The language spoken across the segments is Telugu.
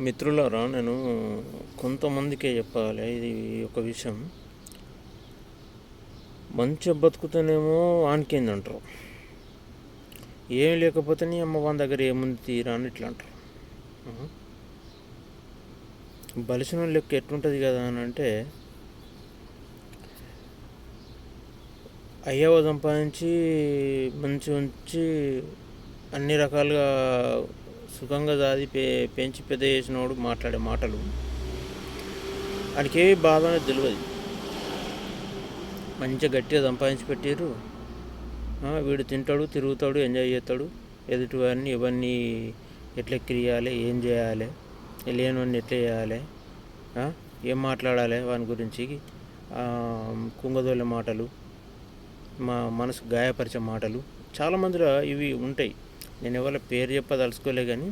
మిత్రులారా, నేను కొంతమందికే చెప్పాలి ఇది ఒక విషయం. మంచిగా బతుకుతానేమో ఆనికేంది అంటారు, ఏం లేకపోతే నీ అమ్మ వాళ్ళ దగ్గర ఏముంది తీరా అని ఇట్లా అంటారు. బలిసిన లెక్క ఎట్లుంటుంది కదా అని అంటే, అయ్యవ సంపాదించి మంచి ఉంచి అన్ని రకాలుగా సుఖంగా దాది పెంచి పెద్ద చేసినవాడు మాట్లాడే మాటలు వాడికి ఏ బాధ అనేది తెలియదు. మంచిగా గట్టిగా సంపాదించి పెట్టారు, వీడు తింటాడు, తిరుగుతాడు, ఎంజాయ్ చేస్తాడు, ఎదుటి వారిని ఎవరిని ఎట్లా క్రియాలి, ఏం చేయాలి, లేనివాడిని ఎట్లా చేయాలి, ఏం మాట్లాడాలి వాని గురించి కుంగదోళ్ళ మాటలు, మా మనసు గాయపరిచే మాటలు చాలామందిలో ఇవి ఉంటాయి. నేను ఎవరి పేరు చెప్పదలుచుకోలే, కానీ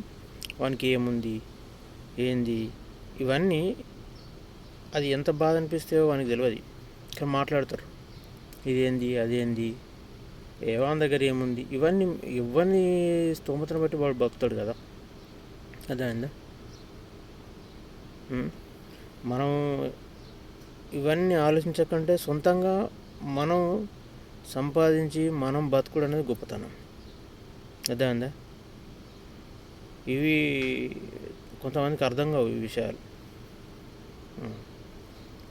వానికి ఏముంది ఏంది ఇవన్నీ అది ఎంత బాధ అనిపిస్తాయో వానికి తెలియదు, కానీ మాట్లాడతారు. ఇదేంది అదేంది, ఏవాని దగ్గర ఏముంది, ఇవన్నీ ఎవరిని స్తోమతను బట్టి వాడు బతుకుతాడు కదా. అర్థమైందా? మనం ఇవన్నీ ఆలోచించకంటే సొంతంగా మనం సంపాదించి మనం బతుకుడు అనేది గొప్పతనం. అర్థమైందా? ఇవి కొంతమందికి అర్థం కావు ఈ విషయాలు.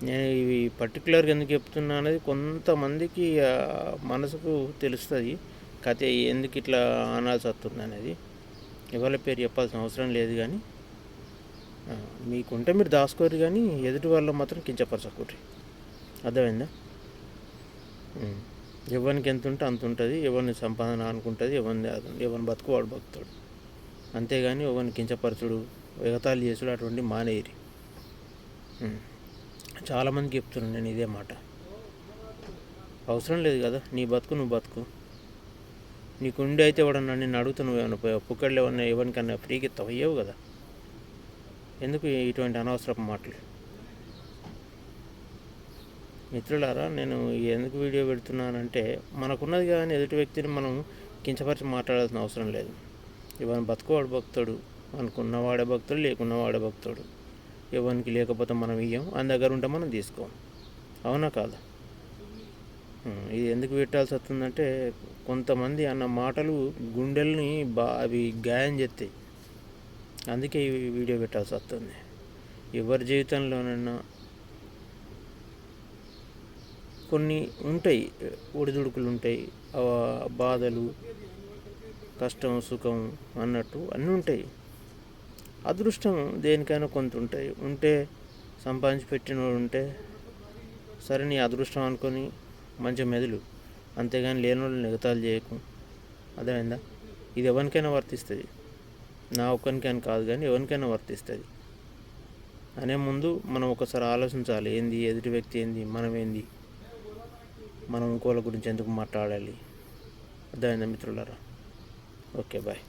నేను ఇవి పర్టికులర్గా ఎందుకు చెప్తున్నా అనేది కొంతమందికి మనసుకు తెలుస్తుంది. కథ ఎందుకు ఇట్లా అనాల్సి వస్తుంది అనేది ఎవరి పేరు చెప్పాల్సిన అవసరం లేదు, కానీ మీకుంటే మీరు దాచుకోరు, కానీ ఎదుటి వాళ్ళు మాత్రం కించపరచకూరి. అర్థమైందా? ఎవరికి ఎంత ఉంటే అంత ఉంటుంది, ఎవరిని సంపాదన అనుకుంటుంది, ఎవరిని బతుకు వాడు బతుకుతాడు. అంతేగాని ఎవరిని కించపరచుడు, ఎగతాళి చేసుడు అటువంటి మానేయరి. చాలామందికి చెప్తున్నాను నేను ఇదే మాట. అవసరం లేదు కదా, నీ బతుకు నువ్వు బతుకు. నీకు ఉండి అయితే ఎవడన్నా నిన్ను అడుగుతా, నువ్వేమన్నా పుక్కళ్ళు ఏమన్నా ఎవరికన్నా ఫ్రీకి ఇవ్వవు కదా. ఎందుకు ఇటువంటి అనవసరపు మాటలు? మిత్రులారా, నేను ఎందుకు వీడియో పెడుతున్నానంటే, మనకున్నది కానీ ఎదుటి వ్యక్తిని మనం కించపరిచి మాట్లాడాల్సిన అవసరం లేదు. ఎవరిని బతుకువాడు భక్తుడు, అనుకున్నవాడే భక్తుడు, లేకున్నవాడే భక్తుడు. ఎవరికి లేకపోతే మనం ఇయ్యం, ఆయన దగ్గర ఉంటే మనం తీసుకోం. అవునా కాదా? ఇది ఎందుకు పెట్టాల్సి వస్తుందంటే, కొంతమంది అన్న మాటలు గుండెల్ని అవి గాయం చేస్తాయి. అందుకే ఈ వీడియో పెట్టాల్సి వస్తుంది. ఎవరి జీవితంలోనైనా కొన్ని ఉంటాయి, ఒడిదుడుకులు ఉంటాయి, బాధలు, కష్టం సుఖం అన్నట్టు అన్నీ ఉంటాయి. అదృష్టం దేనికైనా కొంత ఉంటాయి. ఉంటే సంపాదించి పెట్టినోడు ఉంటే సరే, నీ అదృష్టం అనుకొని మంచిగా మెదులు, అంతేగాని లేనివాళ్ళు ఎగతాళి చేయకు. అర్థమైందా? ఇది ఎవరికైనా వర్తిస్తుంది, నా ఒక్కరికైనా కాదు, కానీ ఎవరికైనా వర్తిస్తుంది. అనే ముందు మనం ఒకసారి ఆలోచించాలి, ఏంది ఎదుటి వ్యక్తి ఏంది, మనం ఏంది, మనం ఇంకోళ్ళ గురించి ఎందుకు మాట్లాడాలి. అర్థమైందా మిత్రులారా? Okay, bye.